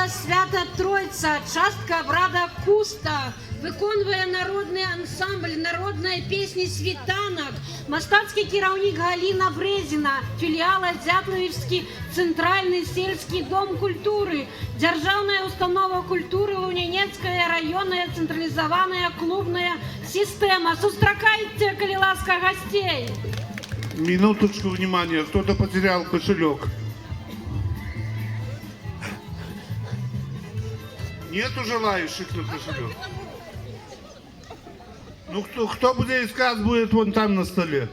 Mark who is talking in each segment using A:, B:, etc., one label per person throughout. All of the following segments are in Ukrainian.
A: громада Свята-Тройця, частка обрада Куста, виконує народний ансамбль народної пісні «Світанок», мастацький керівник Галина Брезина, філіал Дятловівський центральний сільський дом культури, державная установа культуры Лунинецкая районная централизованная клубная система. Сустракайте, коли ласка, гостей.
B: Минуточку внимания, кто-то потерял кошелек. Нету желающих на кошелек? Ну кто будет искать, будет вон там на столе.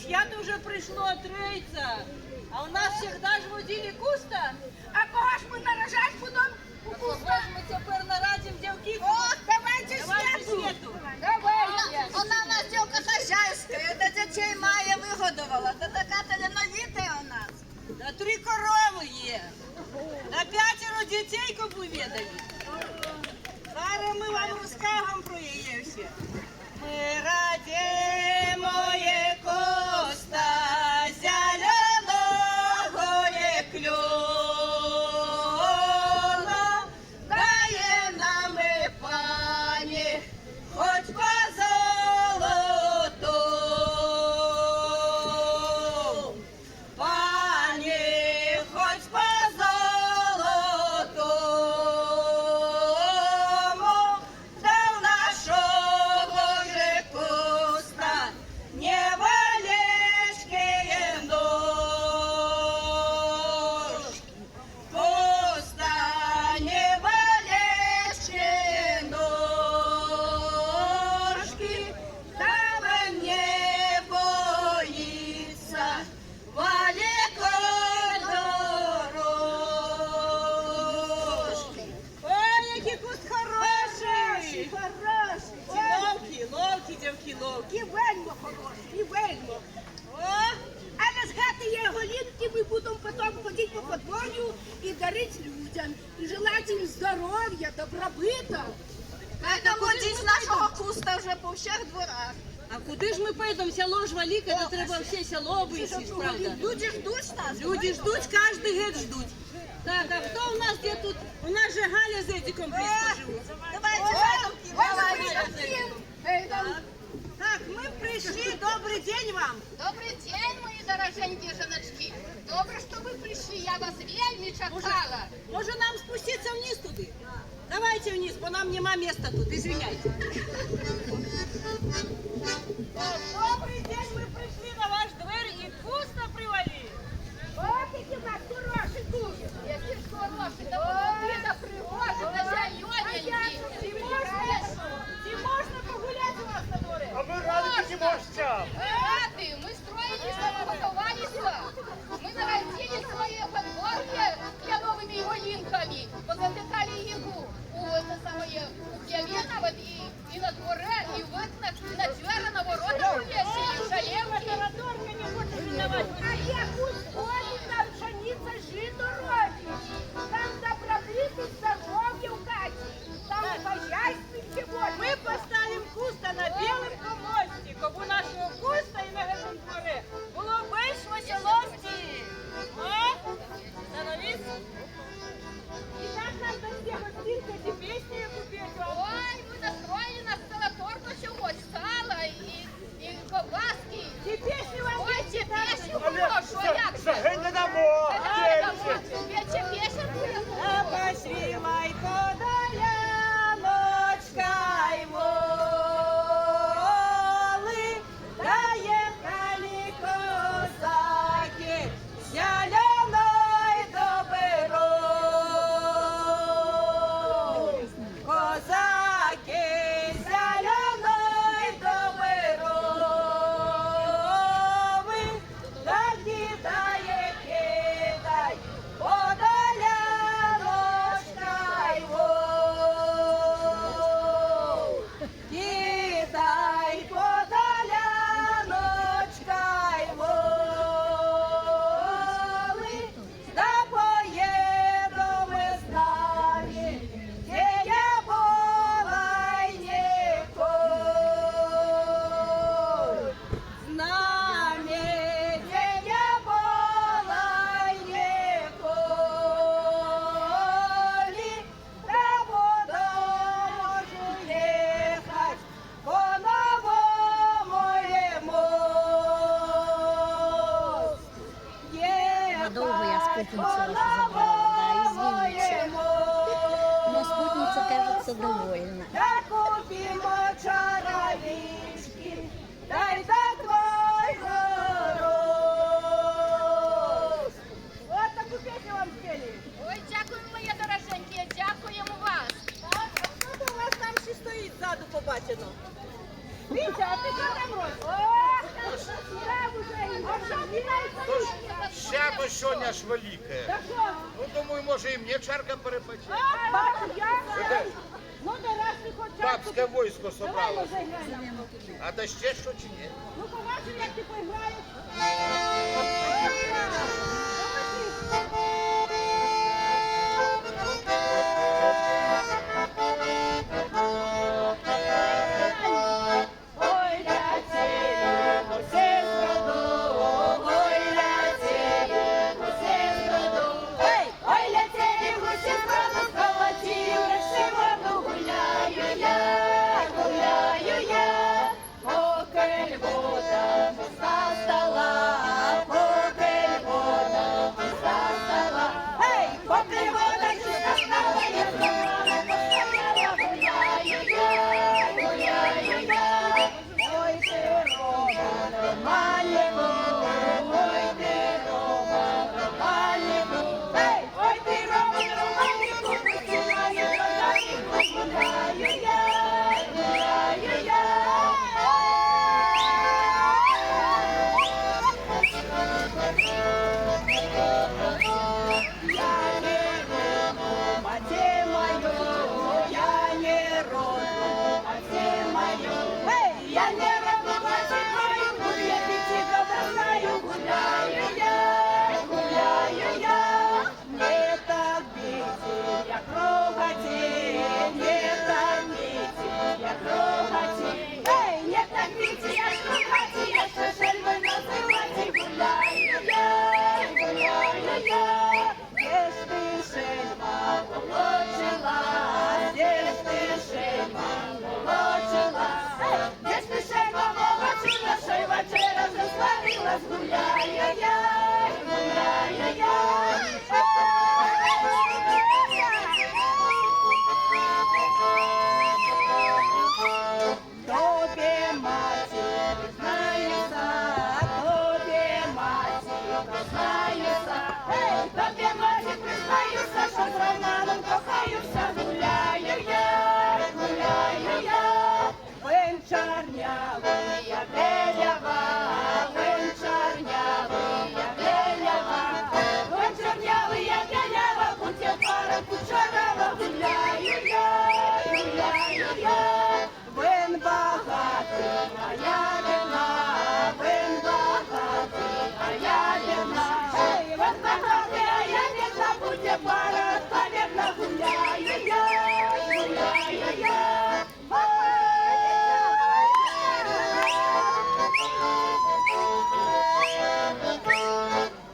C: Свято уже пришло, Тройца, а у нас всегда ж водили Куста.
D: А кого ж ми наражать будемо у Куста?
C: Ми тепер нарадим дівки.
D: О, давайте Свету. Давайте.
E: Вона у нас тільки хазяйська, до дітей має вигодувала, та така талановита у нас.
C: Да 3 корови є, да 5 дітей, кому відають. Зараз ми вам розкажемо про її всі. Ми радимо є Коста, зеленого є кльона, дає нам і пані, хоч по золоту. Пані, хоч по золоту, да в нашого же Коста невеличкие ножки. Коста невеличкие ножки, да он не боится великой дорожки. Ой, який куст хороший!
D: Хороший.
C: Ловкі, дівки, ловкі.
D: І вельмо хороший, і вельмо.
C: О,
D: Але з хати є голінки, ми будемо потім ходити по подворю і дарити людям. І желати їм здоров'я, добробита.
E: Це водіть нашого Куста вже по всіх дворах.
C: а куди ж ми поїдемо? Село ж велике, то треба все село обійти, правда?
E: Люди ждуть нас.
C: Люди ждуть, кожен геть ждуть. Так, а хто у нас де тут? У нас же Галя з Едиком близько живуть.
E: Давайте
C: Так, ми прийшли, добрий день вам.
F: Добрый день, мои дорогенькие женочки. Добре, что вы пришли, я вас вельми чекала.
C: Може нам спуститися вниз туди? Давайте вниз, бо нам нема місця тут, извиняйте. Добрий день, ми прийшли на ваш двір і Куста привели.
D: Ось які в нас хороші
G: недовго я спутницю вашу забрала, да, извините. Но спутница, кажется, довольна.
C: Да купимо чаровички, дай да твой роз. Вот такую песню вам спели.
F: Ой, дякуємо, моє дороженьке, дякуємо вас.
C: Так, а хто то у вас там ще стоїть ззаду побачено? Вітя, а ти що там робиш? О, я вже. А що ти
H: Ще то щоня ж велике.
C: Так що?
H: Ну, думаю, може і мені чарка перепече.
C: А, бачу, я? Ну, да раз ти хоч
H: Бабське військо
C: Давай
H: собрало.
C: вже глянемо.
H: А та ще що чи ні?
C: Ну, побачимо, як ти поіграєш. Ой, ляцелі, усе зроду, ой, ляцелі, усе зроду. Ой, ляцелі, усе зроду, золоті, врешті воду гуляю я, поки вода застала, поки вода застала. Ей, поки вода застала, я знову постояла, гуляю я. Ой, ти роба, Романіву, ой, ти роба, Романіву. Ей, ой, ти роба, Романіву, посилаю, гуляю я. Я не роду, мать мою, я не роду, мать мою. Ей, я не роду, мать мою, буду я піти, добре знаю, гуляю я. Не так біті, як рогаті, не так біті, як рогаті. Ей, не так біті, як рогаті, я ще шельми називаті, гуляю я. Де ж ти шельма волочила, де ж ти шельма волочила, де ж ти шельма волочила, що й вечера вже зварилась, гуляю я. Тобі маті признаюся, ей, тобі маті признаюся, що з Романом кохаюся, гуляю я. Вин чорнявий, я белява, вин чорнявий, я белява, вин чорнявий, я белява, будь пара кучерава, гуляю я. Вин багатий, а я бідна, вин багатий, а я бідна. Ей, вин багатий, а я бідна, будь пара, та бідна, гуляю я.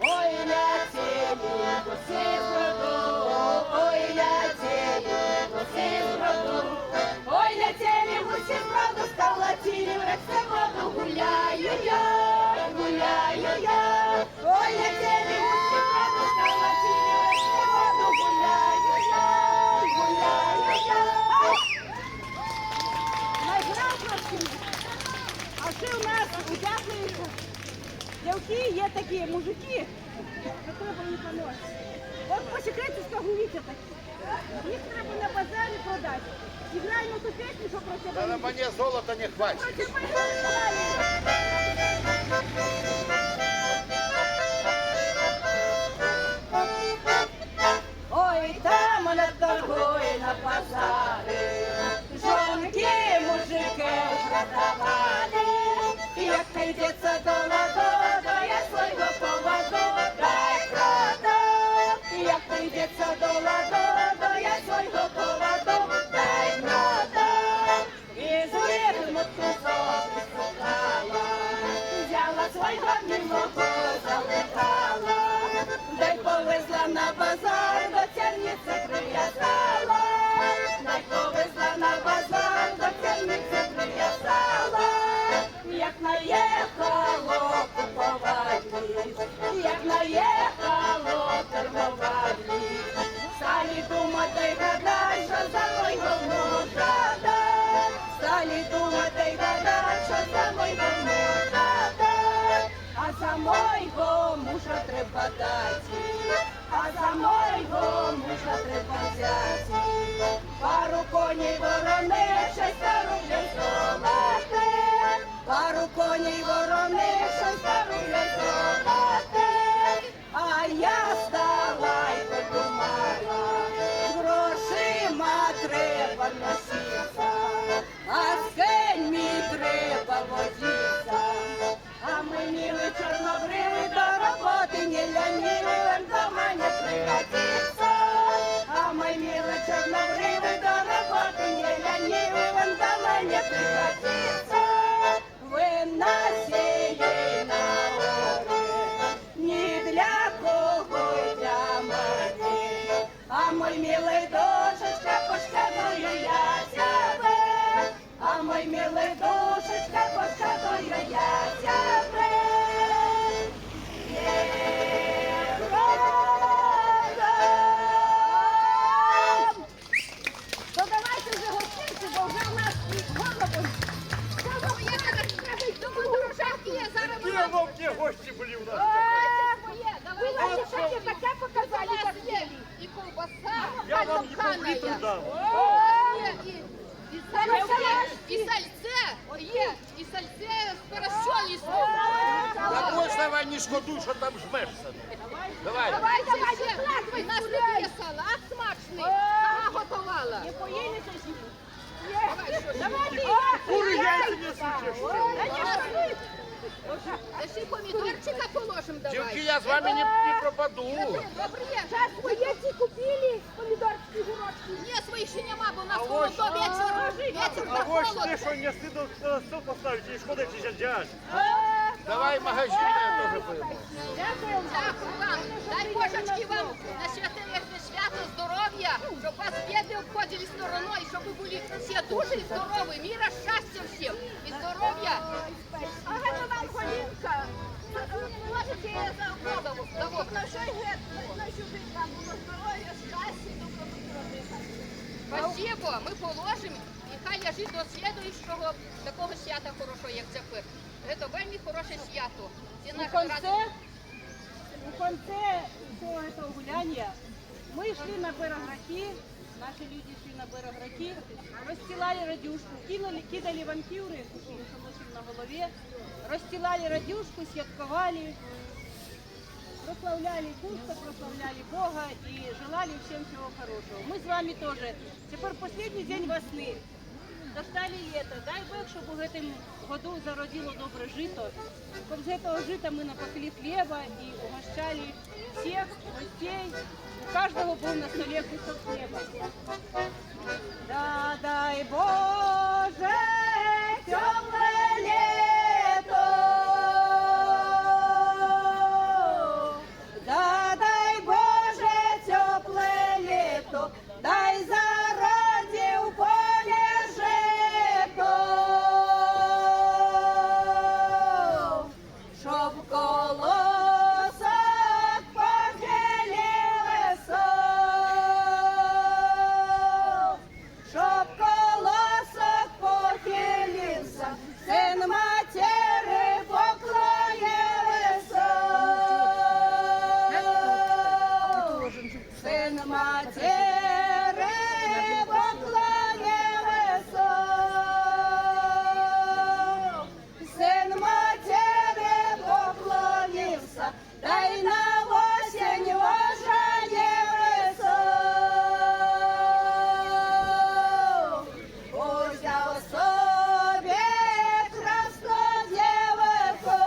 C: Ой, ляцелі, усі зроду, ой, ляцелі, усі зроду, ой, ляцелі, усі зроду, скалатілі, врексе воду, гуляю я. Ой, ляцелі, усі зроду, скалатілі, врексе воду, гуляю я. Найграв трошки. А ще у нас, дякується, дівки є такі мужики, що треба їх поносити. От по секрету скажу, Вітя такі. Їх треба на базарі продати. І граємо ту пісню, що про тебе.
H: Та на мені золота не хватить.
C: Про тебе грає. Ой, там вона торгує на базарі, жонки мужики продавали. Як прийдеться до ладу, то я свого поводу дай продам. Як прийдеться до ладу, то я свого поводу дай продам. І з рибу кусок шукала, взяла свого мілого, залетала. Дай повезла на базар, до церниці прив'язала. Дай повезла на базар, до церниці прив'язала. Як наїхало купувати, як наїхало мой милий душечка, пошкодую я тебе, а мой милий душечка, пошкодую я тебе.
D: То давайте вже гостинці, бо вже в нас голуб.
F: Моє дорожанки, я зараз
H: Где вам где гости были у нас?
F: моє,
D: Ви
F: давай.
D: наші шефі таке показали, як є.
F: І ковбаса,
H: Я вам не пол-литру дам.
F: і сальце, є, і сальце з поросьолістю.
H: Да больше давай не шкодуй, що там жмешся. Давай.
F: Давайте ще, у нас тут є салат смачний, сама готувала.
D: Не поїдете зі
F: Давайте,
H: Куры яйца не сучишь.
F: та ще й помідорчика положимо,
H: Девки,
F: давай.
H: я с вами не пропаду.
F: Добре,
D: Зараз свої ці купили, помідорські гурочки.
F: ні, своїх ще нема, бо у нас холодно вечір на холод.
H: что, не стыдно на стол поставить, и шкода сейчас взять. Давай в магазин я тоже пойду.
D: Дякуємо.
F: Дякую вам. Дай Божечки вам на святине свято здоров'я, щоб вас біди обходили стороною, щоб ви були всі дуже здорові, міра, щастя всім і здоров'я.
D: А геть вам колінка.
F: Можете я заводову. Спасибо, ми положимо, і хай лежить до слідуючого такого свята хорошого, як тепер. Це вельми хороше свято. Це наша радість.
C: У конце всего этого гуляния мы шли на берег реки, наши люди шли на берег реки, расстилали радюшку, кидали вампиры, потому что носим на голове, расстилали радюшку, святковали, прославляли Куста, прославляли Бога и желали всем всего хорошего. Мы с вами тоже. Теперь последний день весны. Достали лето. Дай Бог, щоб у цьому году зародило добре жито. Щоб з цього жита ми напекли хліба і угощали всіх гостей. У кожного був на столі кусок хліба. Да, дай Боже, тепле літо. Да, дай Боже, тепле літо. Дай зародів поле жито, щоб колосок похилилося, щоб колосок похилився, син матері поклонився, син матері поклонився, син матері поклонився, та й на осінь оженився. Узяв собі красну дівку,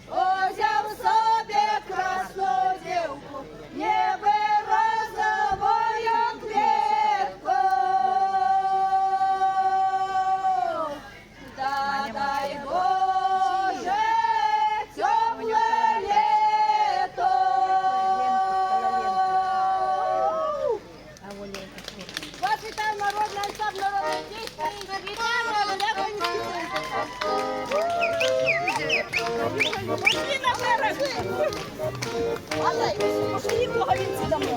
C: узяв собі красну дівку, ніби розовою квітку. Да дай Боже, тепле літо. Вас вітає народний ансамбль народних дітей. Вітаємо Пошли на берег. Але пошли їх по голінці дамо.